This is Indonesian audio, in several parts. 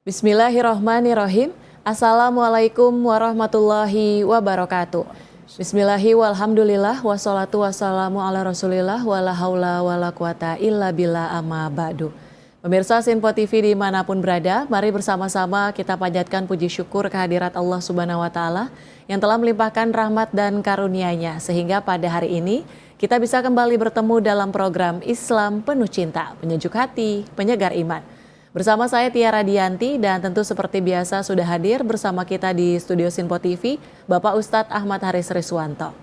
Bismillahirrahmanirrahim. Assalamualaikum warahmatullahi wabarakatuh. Bismillahi walhamdulillah wassalatu wassalamu ala rasulillah wala haula wala quwata illa billah amma ba'du. Pemirsa Sinpo TV dimanapun berada, mari bersama-sama kita panjatkan puji syukur kehadirat Allah Subhanahu wa Ta'ala yang telah melimpahkan rahmat dan karunia-Nya sehingga pada hari ini kita bisa kembali bertemu dalam program Islam Penuh Cinta, penyejuk hati, penyegar iman. Bersama saya Tia Radianti dan tentu seperti biasa sudah hadir bersama kita di studio Sinpo TV Bapak Ustadz Ahmad Haris Riswanto.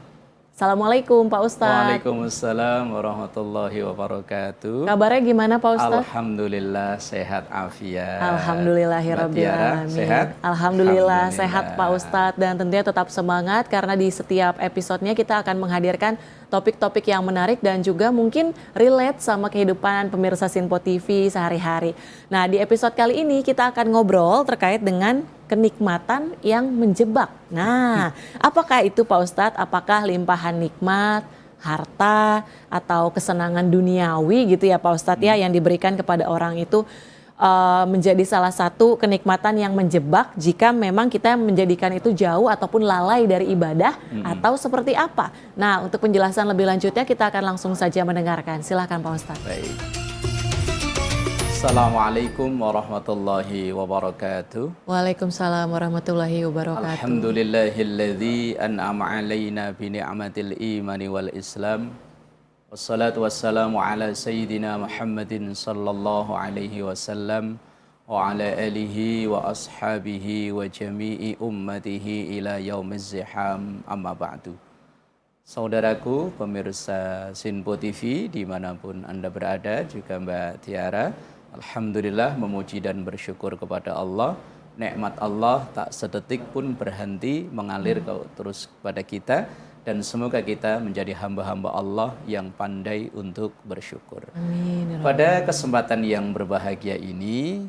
Assalamualaikum Pak Ustadz. Waalaikumsalam warahmatullahi wabarakatuh. Kabarnya gimana Pak Ustadz? Alhamdulillah sehat afiat. Alhamdulillahirabbil alamin. Sehat? Alhamdulillah sehat Pak Ustadz dan tentunya tetap semangat karena di setiap episodenya kita akan menghadirkan topik-topik yang menarik dan juga mungkin relate sama kehidupan pemirsa Sinpo TV sehari-hari. Nah, di episode kali ini kita akan ngobrol terkait dengan kenikmatan yang menjebak. Nah, apakah itu Pak Ustadz? Apakah limpahan nikmat, harta, atau kesenangan duniawi gitu ya Pak Ustadz ya yang diberikan kepada orang itu menjadi salah satu kenikmatan yang menjebak jika memang kita menjadikan itu jauh ataupun lalai dari ibadah atau seperti apa. Nah, untuk penjelasan lebih lanjutnya kita akan langsung saja mendengarkan. Silakan Pak Ustadz. Baik. Assalamualaikum warahmatullahi wabarakatuh. Waalaikumsalam warahmatullahi wabarakatuh. Alhamdulillahilladzi an'ama alaina bi ni'matil imani wal islam. Wassalatu wassalamu ala sayyidina Muhammadin sallallahu alaihi wasallam wa ala alihi wa ashabihi wa jami'i ummatihi ila yaumiz ziham amma ba'du. Saudaraku pemirsa Sinpo TV dimanapun Anda berada, juga Mbak Tiara, alhamdulillah memuji dan bersyukur kepada Allah. Nikmat Allah tak sedetik pun berhenti mengalir terus kepada kita. Dan semoga kita menjadi hamba-hamba Allah yang pandai untuk bersyukur. Amin. Pada kesempatan yang berbahagia ini,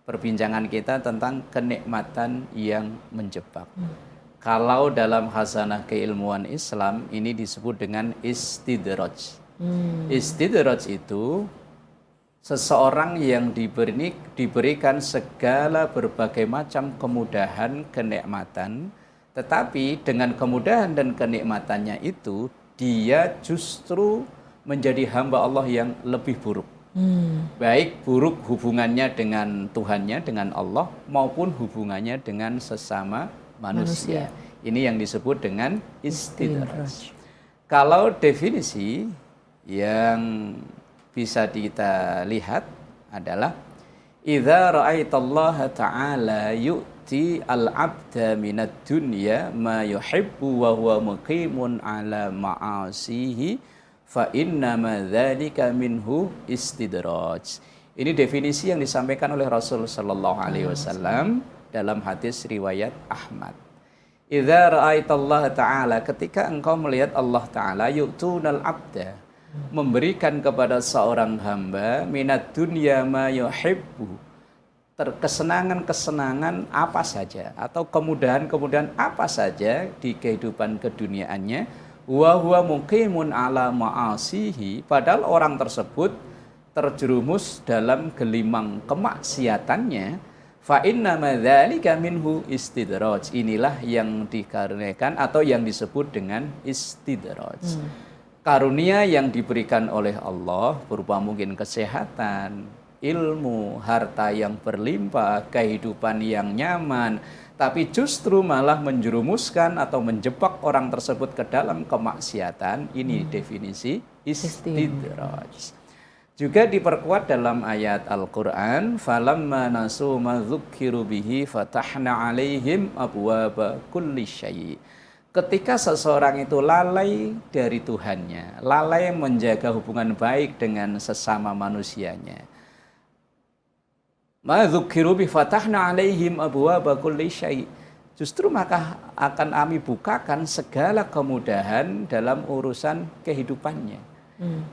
perbincangan kita tentang kenikmatan yang menjebak. Kalau dalam khazanah keilmuan Islam, ini disebut dengan istidraj. Istidraj itu seseorang yang diberikan segala berbagai macam kemudahan, kenikmatan, tetapi dengan kemudahan dan kenikmatannya itu, dia justru menjadi hamba Allah yang lebih buruk. Baik buruk hubungannya dengan Tuhannya, dengan Allah, maupun hubungannya dengan sesama manusia. Ini yang disebut dengan istidraj. Kalau definisi yang bisa kita lihat adalah idza ra'aitallaha ta'ala yu'ti al-'abda minad dunya ma yuhibbu wa huwa muqimun 'ala ma'asihi fa innama dzalika minhu istidraj. Ini definisi yang disampaikan oleh Rasul sallallahu alaihi wasallam dalam hadis riwayat Ahmad. Idza ra'aitallaha ta'ala, ketika engkau melihat Allah Ta'ala yu'tunal 'abda, memberikan kepada seorang hamba minat dunya ma yuhibbu, kesenangan-kesenangan apa saja atau kemudahan-kemudahan apa saja di kehidupan keduniaannya, wa huwa muqimun ala ma'asihi, padahal orang tersebut terjerumus dalam gelimang kemaksiatannya, fa inna dzalika minhu istidraj. Inilah yang dikarenakan atau yang disebut dengan istidraj. Karunia yang diberikan oleh Allah berupa mungkin kesehatan, ilmu, harta yang berlimpah, kehidupan yang nyaman, tapi justru malah menjerumuskan atau menjebak orang tersebut ke dalam kemaksiatan. Ini definisi istidraj. Juga diperkuat dalam ayat Al-Quran, falamma nasu ma dzukkiru bihi fatahna alaihim abwaaba kulli syai'. Ketika seseorang itu lalai dari Tuhannya, lalai menjaga hubungan baik dengan sesama manusianya, ma dzukkiru bi fatahna alaihim abwaaba kulli syai', justru maka akan kami bukakan segala kemudahan dalam urusan kehidupannya.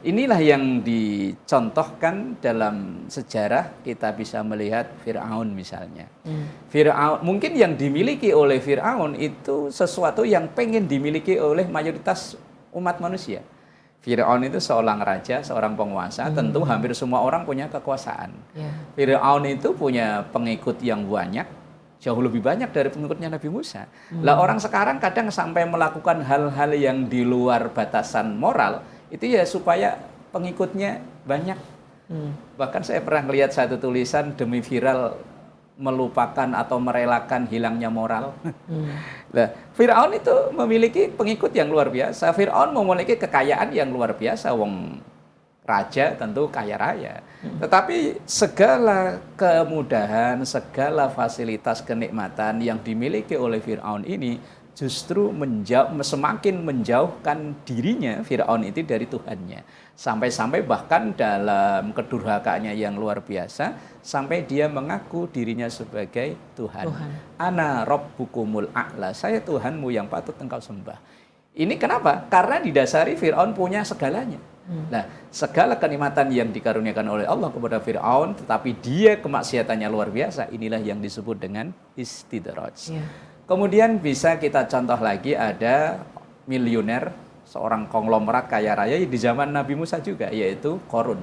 Inilah yang dicontohkan dalam sejarah. Kita bisa melihat Fir'aun misalnya. Fir'aun, mungkin yang dimiliki oleh Fir'aun itu sesuatu yang pengen dimiliki oleh mayoritas umat manusia. Fir'aun itu seorang raja, seorang penguasa, tentu hampir semua orang punya kekuasaan. Fir'aun itu punya pengikut yang banyak, jauh lebih banyak dari pengikutnya Nabi Musa. Lah orang sekarang kadang sampai melakukan hal-hal yang di luar batasan moral, itu ya supaya pengikutnya banyak. Bahkan saya pernah melihat satu tulisan, demi viral melupakan atau merelakan hilangnya moral. Nah, Fir'aun itu memiliki pengikut yang luar biasa. Fir'aun memiliki kekayaan yang luar biasa. Wong raja tentu kaya raya. Tetapi segala kemudahan, segala fasilitas kenikmatan yang dimiliki oleh Fir'aun ini justru semakin menjauhkan dirinya Fir'aun itu dari Tuhannya. Sampai-sampai bahkan dalam kedurhakaannya yang luar biasa, sampai dia mengaku dirinya sebagai Tuhan. Ana rabbukumul a'la, saya Tuhanmu yang patut engkau sembah. Ini kenapa? Karena didasari Fir'aun punya segalanya. Nah, segala kenikmatan yang dikaruniakan oleh Allah kepada Fir'aun, tetapi dia kemaksiatannya luar biasa, inilah yang disebut dengan istidraj. Kemudian bisa kita contoh lagi, ada miliuner, seorang konglomerat kaya raya di zaman Nabi Musa juga, yaitu Qarun.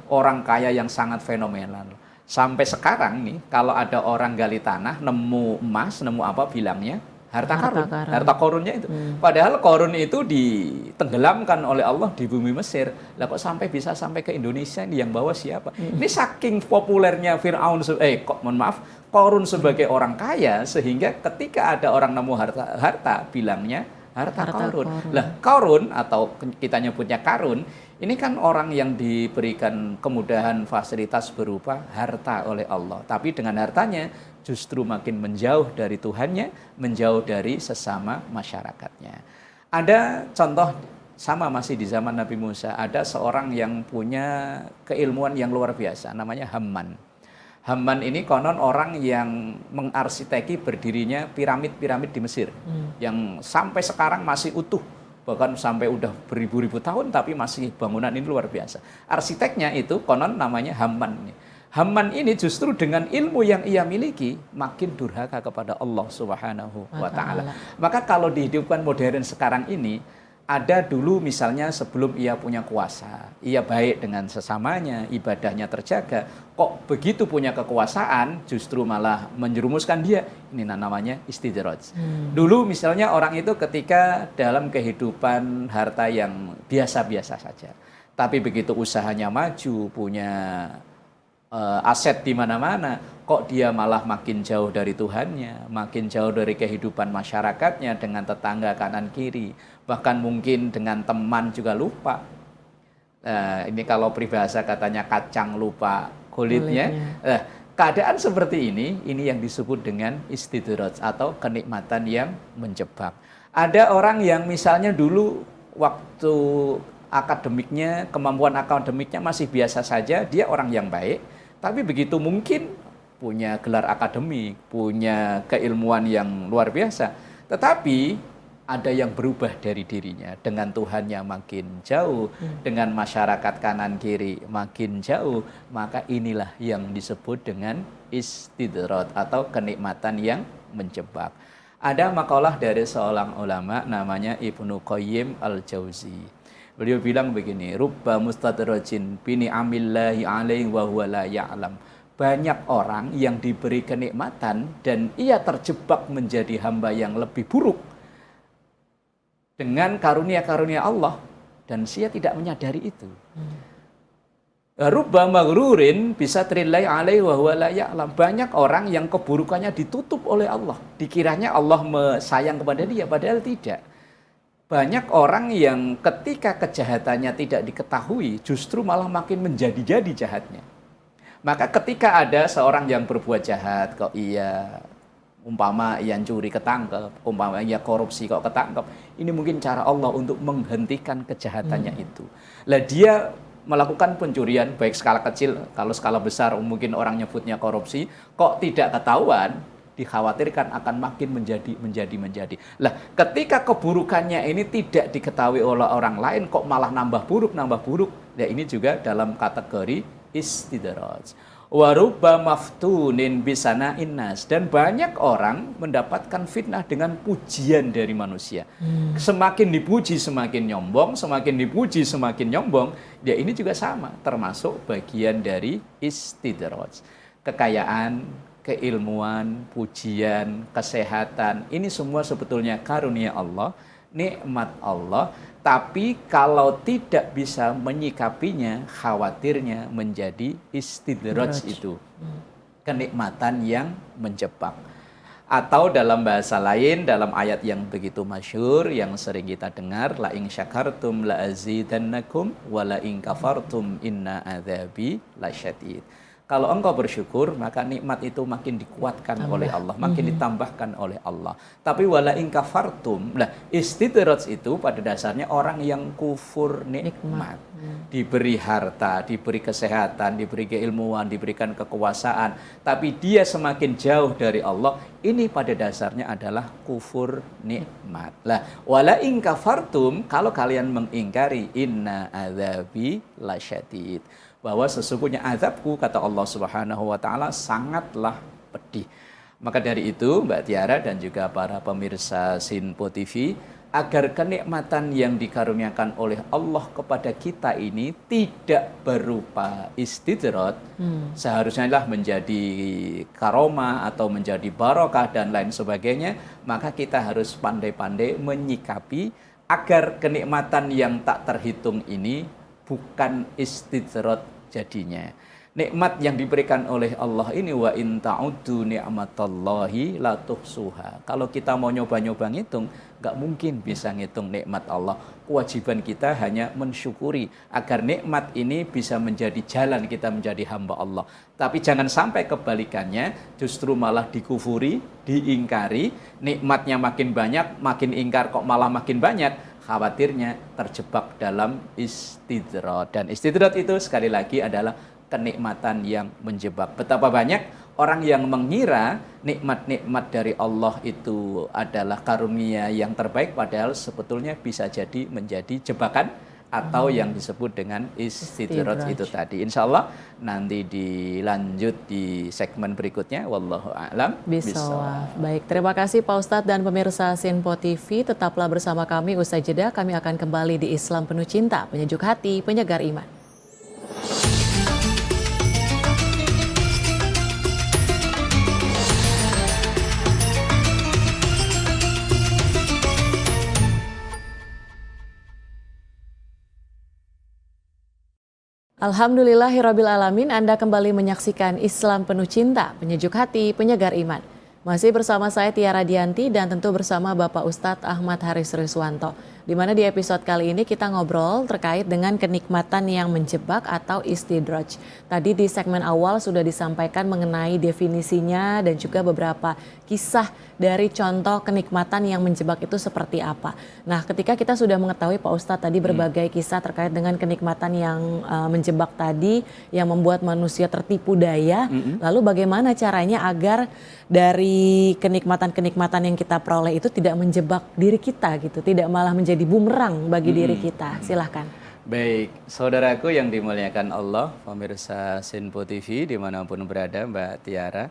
Orang kaya yang sangat fenomenal. Sampai sekarang nih, kalau ada orang gali tanah, nemu emas, nemu apa, bilangnya harta karun. Harta Qarunnya itu. Padahal Qarun itu ditenggelamkan oleh Allah di bumi Mesir. Lah kok bisa sampai ke Indonesia, ini yang bawa siapa? Ini saking populernya Qarun sebagai orang kaya, sehingga ketika ada orang nemu harta bilangnya harta Qarun. Lah Qarun, atau kita nyebutnya Karun, ini kan orang yang diberikan kemudahan fasilitas berupa harta oleh Allah. Tapi dengan hartanya justru makin menjauh dari Tuhannya, menjauh dari sesama masyarakatnya. Ada contoh sama masih di zaman Nabi Musa, ada seorang yang punya keilmuan yang luar biasa, namanya Hamman. Hamman ini konon orang yang mengarsiteki berdirinya piramid-piramid di Mesir, yang sampai sekarang masih utuh, bahkan sampai udah beribu-ribu tahun, tapi masih bangunan ini luar biasa. Arsiteknya itu konon namanya Hamman. Hamman ini justru dengan ilmu yang ia miliki makin durhaka kepada Allah Subhanahu wa Ta'ala. Maka kalau di kehidupan modern sekarang ini, ada dulu misalnya sebelum ia punya kuasa, ia baik dengan sesamanya, ibadahnya terjaga. Kok begitu punya kekuasaan, justru malah menjerumuskan dia. Ini namanya istidraj. Dulu misalnya orang itu ketika dalam kehidupan harta yang biasa-biasa saja. Tapi begitu usahanya maju, punya aset di mana-mana, kok dia malah makin jauh dari Tuhannya, makin jauh dari kehidupan masyarakatnya dengan tetangga kanan kiri, bahkan mungkin dengan teman juga lupa. Ini kalau peribahasa katanya kacang lupa kulitnya. Keadaan seperti ini yang disebut dengan istidraj atau kenikmatan yang menjebak. Ada orang yang misalnya dulu waktu akademiknya, kemampuan akademiknya masih biasa saja, dia orang yang baik, tapi begitu mungkin punya gelar akademik, punya keilmuan yang luar biasa, tetapi ada yang berubah dari dirinya, dengan Tuhannya makin jauh, dengan masyarakat kanan kiri makin jauh, maka inilah yang disebut dengan istidraj atau kenikmatan yang menjebak. Ada makalah dari seorang ulama namanya Ibnu Qayyim al-Jauzi. Beliau bilang begini, rubba mustadrajin bini amillahi alaihi wa huwa la ya'lam. Banyak orang yang diberi kenikmatan dan ia terjebak menjadi hamba yang lebih buruk dengan karunia-karunia Allah dan dia tidak menyadari itu. Rubba maghrurin bisa trilai alaihi wa huwa la ya'lam. Banyak orang yang keburukannya ditutup oleh Allah. Dikiranya Allah sayang kepada dia, padahal tidak. Banyak orang yang ketika kejahatannya tidak diketahui, justru malah makin menjadi-jadi jahatnya. Maka ketika ada seorang yang berbuat jahat, kok umpama ia curi ketangkep, umpama ia korupsi kok ketangkep, ini mungkin cara Allah untuk menghentikan kejahatannya itu. Lah dia melakukan pencurian, baik skala kecil, kalau skala besar mungkin orang nyebutnya korupsi, kok tidak ketahuan, dikhawatirkan akan makin menjadi. Lah, ketika keburukannya ini tidak diketahui oleh orang lain, kok malah nambah buruk. Ya ini juga dalam kategori istidraj. Warubba maftunin bisana innas, dan banyak orang mendapatkan fitnah dengan pujian dari manusia. Semakin dipuji semakin nyombong, semakin dipuji semakin nyombong. Dia ini juga sama, termasuk bagian dari istidraj. Kekayaan, keilmuan, pujian, kesehatan, ini semua sebetulnya karunia Allah, nikmat Allah. Tapi kalau tidak bisa menyikapinya, khawatirnya menjadi istidraj itu. Kenikmatan yang menjebak. Atau dalam bahasa lain, dalam ayat yang begitu masyhur, yang sering kita dengar, la in syakartum la azidannakum wa la in kafartum inna adzabi lasyadid. Kalau engkau bersyukur, maka nikmat itu makin dikuatkan oleh Allah, makin ditambahkan oleh Allah. Tapi wala in kafartum, nah istidraj itu pada dasarnya orang yang kufur nikmat. Diberi harta, diberi kesehatan, diberi keilmuan, diberikan kekuasaan, tapi dia semakin jauh dari Allah, ini pada dasarnya adalah kufur nikmat. Lah, wala in kafartum, kalau kalian mengingkari, inna adzabi lasyadid, bahwa sesungguhnya azabku, kata Allah Subhanahu wa taala, sangatlah pedih. Maka dari itu Mbak Tiara dan juga para pemirsa Sinpo TV, agar kenikmatan yang dikaruniakan oleh Allah kepada kita ini tidak berupa istidraj, seharusnya lah menjadi karomah atau menjadi barokah dan lain sebagainya, maka kita harus pandai-pandai menyikapi agar kenikmatan yang tak terhitung ini bukan istidraj jadinya. Nikmat yang diberikan oleh Allah ini, wa in ta'uddu ni'matallahi la tuhsuha. Kalau kita mau nyoba-nyoba ngitung, nggak mungkin bisa ngitung nikmat Allah. Kewajiban kita hanya mensyukuri agar nikmat ini bisa menjadi jalan kita menjadi hamba Allah. Tapi jangan sampai kebalikannya, justru malah dikufuri, diingkari, nikmatnya makin banyak, makin ingkar kok malah makin banyak. Khawatirnya terjebak dalam istidraj. Dan istidraj itu sekali lagi adalah kenikmatan yang menjebak. Betapa banyak orang yang mengira nikmat-nikmat dari Allah itu adalah karunia yang terbaik, padahal sebetulnya bisa jadi menjadi jebakan atau yang disebut dengan istidraj itu tadi. Insya Allah nanti dilanjut di segmen berikutnya. Wallahu a'lam bishawab. Baik, terima kasih Pak Ustadz dan pemirsa Sinpo TV. Tetaplah bersama kami. Usai jeda kami akan kembali di Islam Penuh Cinta, penyejuk hati, penyegar iman. Alhamdulillahirabbil alamin, Anda kembali menyaksikan Islam Penuh Cinta, penyejuk hati, penyegar iman. Masih bersama saya Tiara Dianti dan tentu bersama Bapak Ustadz Ahmad Haris Riswanto. Di mana di episode kali ini kita ngobrol terkait dengan kenikmatan yang menjebak atau istidraj. Tadi di segmen awal sudah disampaikan mengenai definisinya dan juga beberapa kisah dari contoh kenikmatan yang menjebak itu seperti apa. Nah, ketika kita sudah mengetahui Pak Ustadz tadi berbagai kisah terkait dengan kenikmatan yang menjebak tadi, yang membuat manusia tertipu daya, lalu bagaimana caranya agar dari kenikmatan-kenikmatan yang kita peroleh itu tidak menjebak diri kita gitu, tidak malah menjadi bumerang bagi diri kita. Silahkan. Baik, saudaraku yang dimuliakan Allah, pemirsa Sinpo TV dimanapun berada, Mbak Tiara.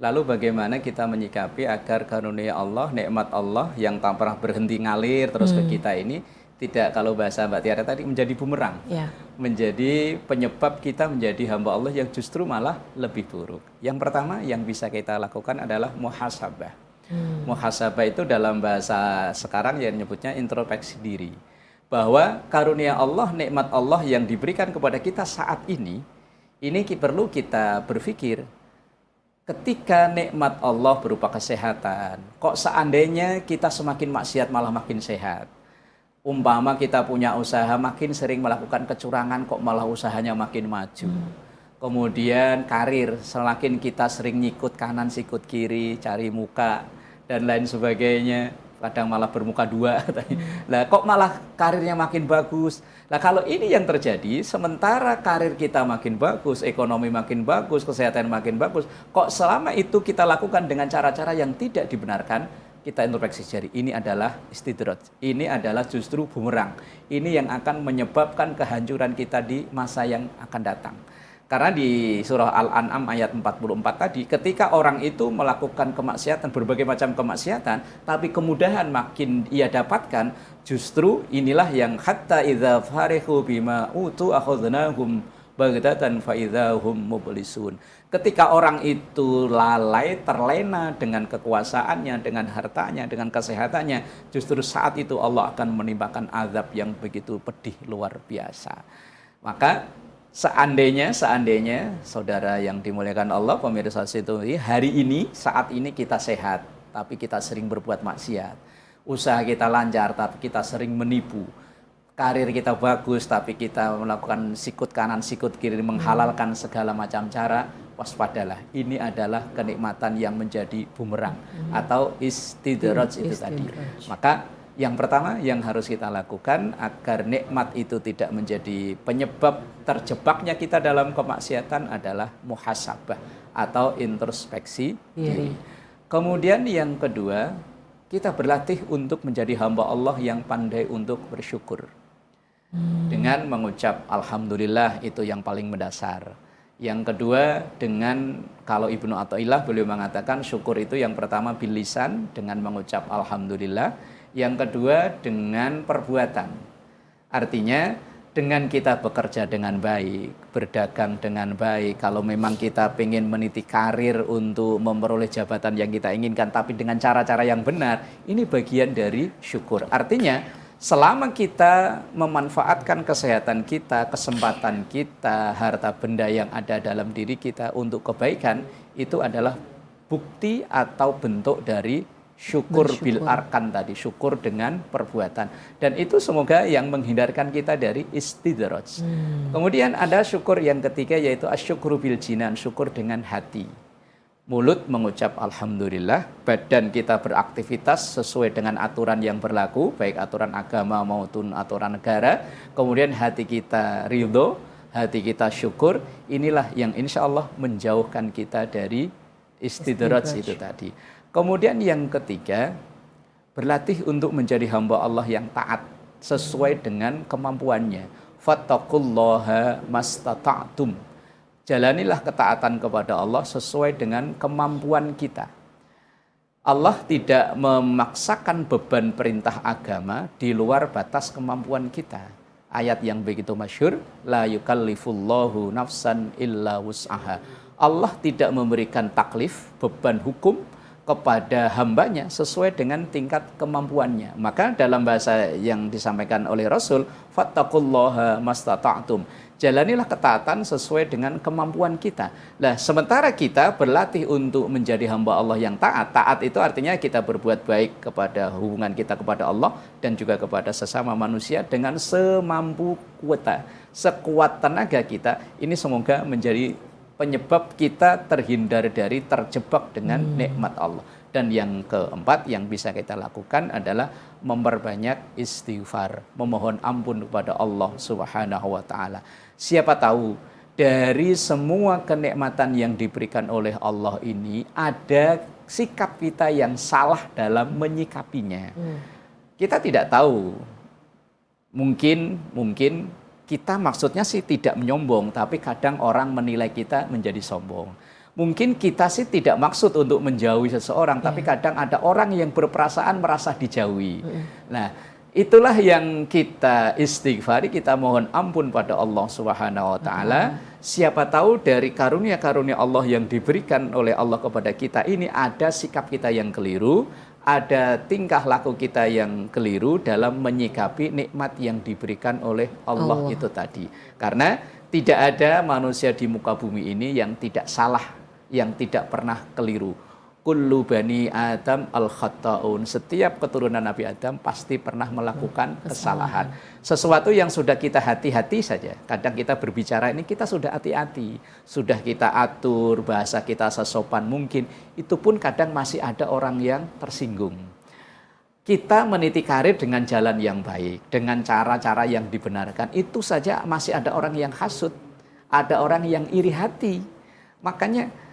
Lalu bagaimana kita menyikapi agar karunia Allah, nikmat Allah yang tak pernah berhenti ngalir terus ke kita ini tidak, kalau bahasa Mbak Tiara tadi, menjadi bumerang, menjadi penyebab kita menjadi hamba Allah yang justru malah lebih buruk. Yang pertama yang bisa kita lakukan adalah muhasabah. Muhasabah itu dalam bahasa sekarang yang nyebutnya introspeksi diri. Bahwa karunia Allah, nikmat Allah yang diberikan kepada kita saat ini perlu kita berpikir, ketika nikmat Allah berupa kesehatan, kok seandainya kita semakin maksiat malah makin sehat? Umpama kita punya usaha, makin sering melakukan kecurangan, kok malah usahanya makin maju. Kemudian karir, semakin kita sering nyikut kanan, sikut kiri, cari muka, dan lain sebagainya. Kadang malah bermuka dua. Lah kok malah karirnya makin bagus. Nah kalau ini yang terjadi, sementara karir kita makin bagus, ekonomi makin bagus, kesehatan makin bagus, kok selama itu kita lakukan dengan cara-cara yang tidak dibenarkan, kita introspeksi diri, ini adalah istidraj, ini adalah justru bumerang, ini yang akan menyebabkan kehancuran kita di masa yang akan datang. Karena di surah Al-An'am ayat 44 tadi, ketika orang itu melakukan kemaksiatan, berbagai macam kemaksiatan, tapi kemudahan makin ia dapatkan, justru inilah yang hatta idza farihu bima utu akhadnahum baghtatan fa idzahum mublisun. Ketika orang itu lalai, terlena dengan kekuasaannya, dengan hartanya, dengan kesehatannya, justru saat itu Allah akan menimpakan azab yang begitu pedih luar biasa. Maka seandainya saudara yang dimuliakan Allah, pemirsa situ, hari ini, saat ini kita sehat, tapi kita sering berbuat maksiat. Usaha kita lancar, tapi kita sering menipu. Karir kita bagus, tapi kita melakukan sikut kanan, sikut kiri, menghalalkan segala macam cara. Waspadalah, ini adalah kenikmatan yang menjadi bumerang atau istidraj itu tadi. Maka yang pertama yang harus kita lakukan agar nikmat itu tidak menjadi penyebab terjebaknya kita dalam kemaksiatan adalah muhasabah atau introspeksi diri. Kemudian yang kedua, kita berlatih untuk menjadi hamba Allah yang pandai untuk bersyukur. Dengan mengucap alhamdulillah, itu yang paling mendasar. Yang kedua, dengan kalau Ibnu Athaillah beliau mengatakan syukur itu yang pertama bil lisan dengan mengucap alhamdulillah. Yang kedua dengan perbuatan. Artinya dengan kita bekerja dengan baik, berdagang dengan baik. Kalau memang kita ingin meniti karir untuk memperoleh jabatan yang kita inginkan, tapi dengan cara-cara yang benar, ini bagian dari syukur. Artinya selama kita memanfaatkan kesehatan kita, kesempatan kita, harta benda yang ada dalam diri kita untuk kebaikan, itu adalah bukti atau bentuk dari syukur bil arkan tadi, syukur dengan perbuatan. Dan itu semoga yang menghindarkan kita dari istidraj. Kemudian ada syukur yang ketiga, yaitu asyukru bil jinan, syukur dengan hati. Mulut mengucap alhamdulillah, badan kita beraktivitas sesuai dengan aturan yang berlaku, baik aturan agama maupun aturan negara. Kemudian hati kita ridho, hati kita syukur. Inilah yang insya Allah menjauhkan kita dari istidraj itu tadi. Kemudian yang ketiga, berlatih untuk menjadi hamba Allah yang taat sesuai dengan kemampuannya. Fattaqullaha mastata'tum. Jalanilah ketaatan kepada Allah sesuai dengan kemampuan kita. Allah tidak memaksakan beban perintah agama di luar batas kemampuan kita. Ayat yang begitu masyhur, la yukallifullahu nafsan illa wus'aha. Allah tidak memberikan taklif, beban hukum kepada hambanya sesuai dengan tingkat kemampuannya. Maka dalam bahasa yang disampaikan oleh Rasul, fattaqullaha mastata'tum. Jalanilah ketaatan sesuai dengan kemampuan kita. Nah, sementara kita berlatih untuk menjadi hamba Allah yang taat. Taat itu artinya kita berbuat baik kepada hubungan kita kepada Allah dan juga kepada sesama manusia dengan semampu kita, sekuat tenaga kita. Ini semoga menjadi penyebab kita terhindar dari terjebak dengan nikmat Allah. Dan yang keempat yang bisa kita lakukan adalah memperbanyak istighfar, memohon ampun kepada Allah Subhanahu wa taala. Siapa tahu dari semua kenikmatan yang diberikan oleh Allah ini ada sikap kita yang salah dalam menyikapinya. Kita tidak tahu. Mungkin kita maksudnya sih tidak menyombong, tapi kadang orang menilai kita menjadi sombong. Mungkin kita sih tidak maksud untuk menjauhi seseorang, tapi kadang ada orang yang berperasaan merasa dijauhi. Nah, itulah yang kita istighfari, kita mohon ampun pada Allah Subhanahu wa taala. Siapa tahu dari karunia-karunia Allah yang diberikan oleh Allah kepada kita ini ada sikap kita yang keliru, ada tingkah laku kita yang keliru dalam menyikapi nikmat yang diberikan oleh Allah itu tadi. Karena tidak ada manusia di muka bumi ini yang tidak salah, yang tidak pernah keliru. Kullu bani Adam al-khatta'un. Setiap keturunan Nabi Adam pasti pernah melakukan kesalahan. Sesuatu yang sudah kita hati-hati saja. Kadang kita berbicara ini kita sudah hati-hati. Sudah kita atur, bahasa kita sesopan mungkin. Itu pun kadang masih ada orang yang tersinggung. Kita meniti karir dengan jalan yang baik, dengan cara-cara yang dibenarkan. Itu saja masih ada orang yang hasut. Ada orang yang iri hati. Makanya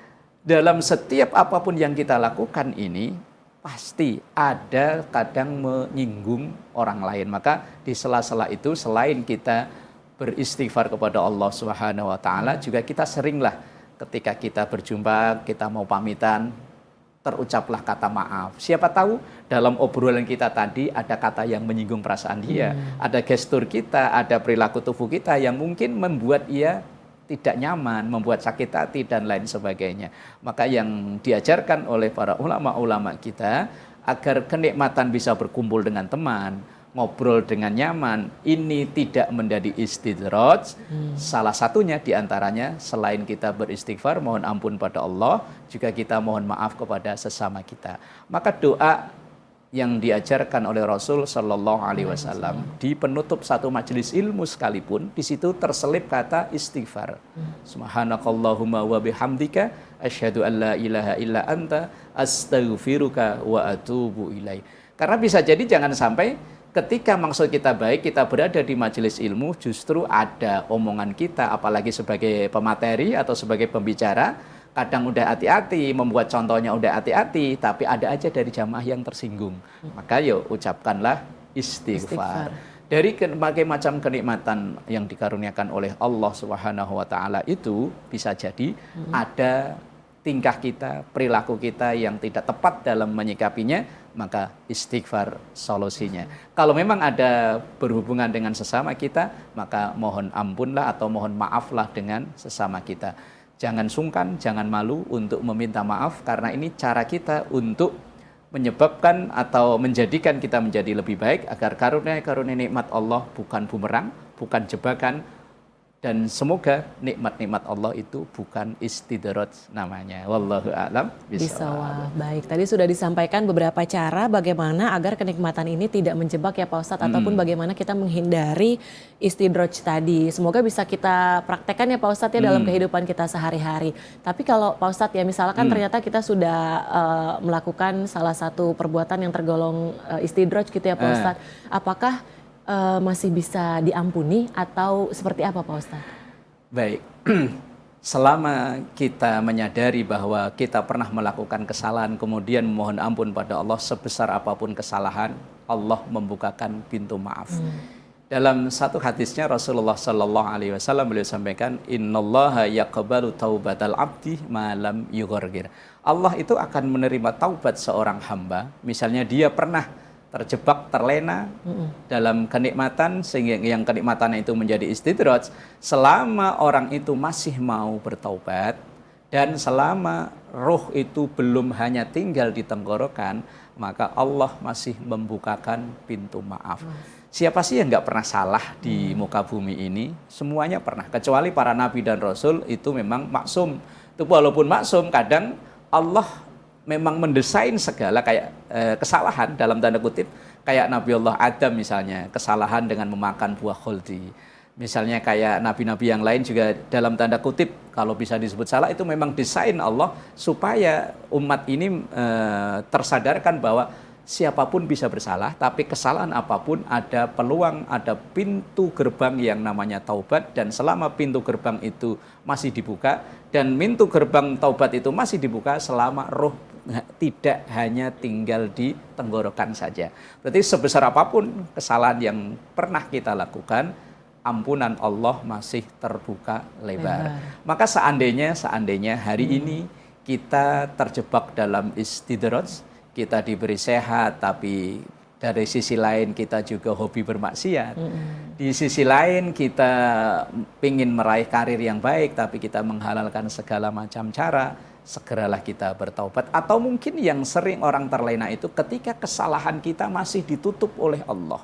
dalam setiap apapun yang kita lakukan ini, pasti ada kadang menyinggung orang lain. Maka di sela-sela itu, selain kita beristighfar kepada Allah Subhanahu wa taala, juga kita seringlah ketika kita berjumpa, kita mau pamitan, terucaplah kata maaf. Siapa tahu dalam obrolan kita tadi ada kata yang menyinggung perasaan dia, ada gestur kita, ada perilaku tubuh kita yang mungkin membuat ia tidak nyaman, membuat sakit hati dan lain sebagainya. Maka yang diajarkan oleh para ulama-ulama kita agar kenikmatan bisa berkumpul dengan teman, ngobrol dengan nyaman, ini tidak menjadi istidraj. Salah satunya diantaranya selain kita beristighfar, mohon ampun pada Allah, juga kita mohon maaf kepada sesama kita. Maka doa yang diajarkan oleh Rasul Shallallahu Alaihi Wasallam di penutup satu majelis ilmu sekalipun, di situ terselip kata istighfar. Subhanakallahumma wa bihamdika asyhadu an la ilaha illa anta astaghfiruka wa atubu ilaik. Karena bisa jadi jangan sampai ketika maksud kita baik, kita berada di majelis ilmu, justru ada omongan kita, apalagi sebagai pemateri atau sebagai pembicara, kadang udah hati-hati, membuat contohnya udah hati-hati, tapi ada aja dari jamaah yang tersinggung. Maka yuk ucapkanlah istighfar. Dari berbagai macam kenikmatan yang dikaruniakan oleh Allah Subhanahu wa taala itu bisa jadi ada tingkah kita, perilaku kita yang tidak tepat dalam menyikapinya, maka istighfar solusinya. Kalau memang ada berhubungan dengan sesama kita, maka mohon ampunlah atau mohon maaflah dengan sesama kita. Jangan sungkan, jangan malu untuk meminta maaf, karena ini cara kita untuk menyebabkan atau menjadikan kita menjadi lebih baik, agar karunia-karunia nikmat Allah bukan bumerang, bukan jebakan, dan semoga nikmat-nikmat Allah itu bukan istidraj namanya. Wallahu a'lam bishawab. Baik, tadi sudah disampaikan beberapa cara bagaimana agar kenikmatan ini tidak menjebak ya Pak Ustadz, ataupun bagaimana kita menghindari istidraj tadi. Semoga bisa kita praktekkan ya Pak Ustadz ya dalam kehidupan kita sehari-hari. Tapi kalau Pak Ustadz ya misalkan ternyata kita sudah melakukan salah satu perbuatan yang tergolong istidraj gitu ya Pak Ustadz, apakah masih bisa diampuni atau seperti apa Pak Ustadz? Baik, selama kita menyadari bahwa kita pernah melakukan kesalahan, kemudian mohon ampun pada Allah, sebesar apapun kesalahan, Allah membukakan pintu maaf. Dalam satu hadisnya Rasulullah Sallallahu Alaihi Wasallam beliau sampaikan, Innallaha yaqbalu taubatal abdi malam yughargir. Allah itu akan menerima taubat seorang hamba, misalnya dia pernah terjebak, terlena dalam kenikmatan, sehingga yang kenikmatannya itu menjadi istidraj, selama orang itu masih mau bertaubat dan selama roh itu belum hanya tinggal di tenggorokan, maka Allah masih membukakan pintu maaf. Siapa sih yang nggak pernah salah di muka bumi ini? Semuanya pernah, kecuali para nabi dan rasul itu memang maksum. Itu walaupun maksum, kadang Allah memang mendesain segala kayak kesalahan dalam tanda kutip, kayak Nabi Allah Adam misalnya, kesalahan dengan memakan buah khuldi. Misalnya kayak nabi-nabi yang lain juga dalam tanda kutip, kalau bisa disebut salah, itu memang desain Allah supaya umat ini tersadarkan bahwa siapapun bisa bersalah, tapi kesalahan apapun ada peluang, ada pintu gerbang yang namanya taubat, dan selama pintu gerbang itu masih dibuka, dan pintu gerbang taubat itu masih dibuka selama roh tidak hanya tinggal di tenggorokan saja. Berarti sebesar apapun kesalahan yang pernah kita lakukan, ampunan Allah masih terbuka lebar. Maka seandainya hari ini kita terjebak dalam istidraj, kita diberi sehat, tapi dari sisi lain kita juga hobi bermaksiat. Di sisi lain kita ingin meraih karir yang baik, tapi kita menghalalkan segala macam cara. Segeralah kita bertaubat. Atau mungkin yang sering orang terlena itu ketika kesalahan kita masih ditutup oleh Allah.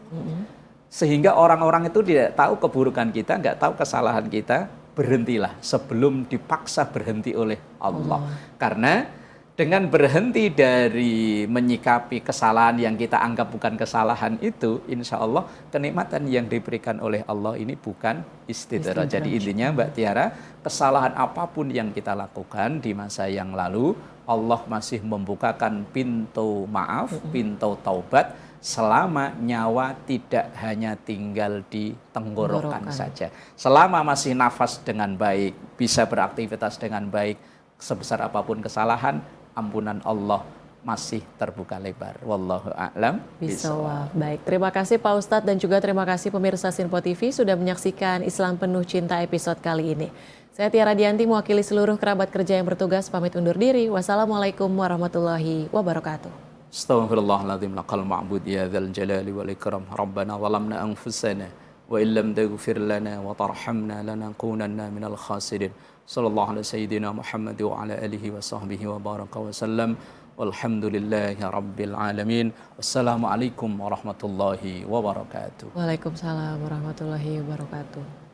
Sehingga orang-orang itu tidak tahu keburukan kita, nggak tahu kesalahan kita, berhentilah sebelum dipaksa berhenti oleh Allah. Karena dengan berhenti dari menyikapi kesalahan yang kita anggap bukan kesalahan itu, insya Allah kenikmatan yang diberikan oleh Allah ini bukan istidraj. Jadi intinya Mbak Tiara, kesalahan apapun yang kita lakukan di masa yang lalu, Allah masih membukakan pintu maaf, pintu taubat, selama nyawa tidak hanya tinggal di tenggorokan saja. Selama masih nafas dengan baik, bisa beraktivitas dengan baik, sebesar apapun kesalahan, ampunan Allah masih terbuka lebar. Wallahu a'lam Bisawab. Baik, terima kasih Pak Ustadz dan juga terima kasih pemirsa Sinpo TV sudah menyaksikan Islam Penuh Cinta episode kali ini. Saya Tiara Dianti mewakili seluruh kerabat kerja yang bertugas pamit undur diri. Wassalamualaikum warahmatullahi wabarakatuh. Astaghfirullahaladzim laqal ma'bud ya dzal jalali wal ikram. Rabbana zalamna anfusana wa illam taghfir lana wa tarhamna lanakunanna minal khasirin. Sallallahu alaihi sayyidina Muhammad wa ala alihi wa sahbihi wa baraka wa sallam. Walhamdulillahi rabbil alamin. Wassalamualaikum warahmatullahi wabarakatuh. Waalaikumsalam warahmatullahi wabarakatuh.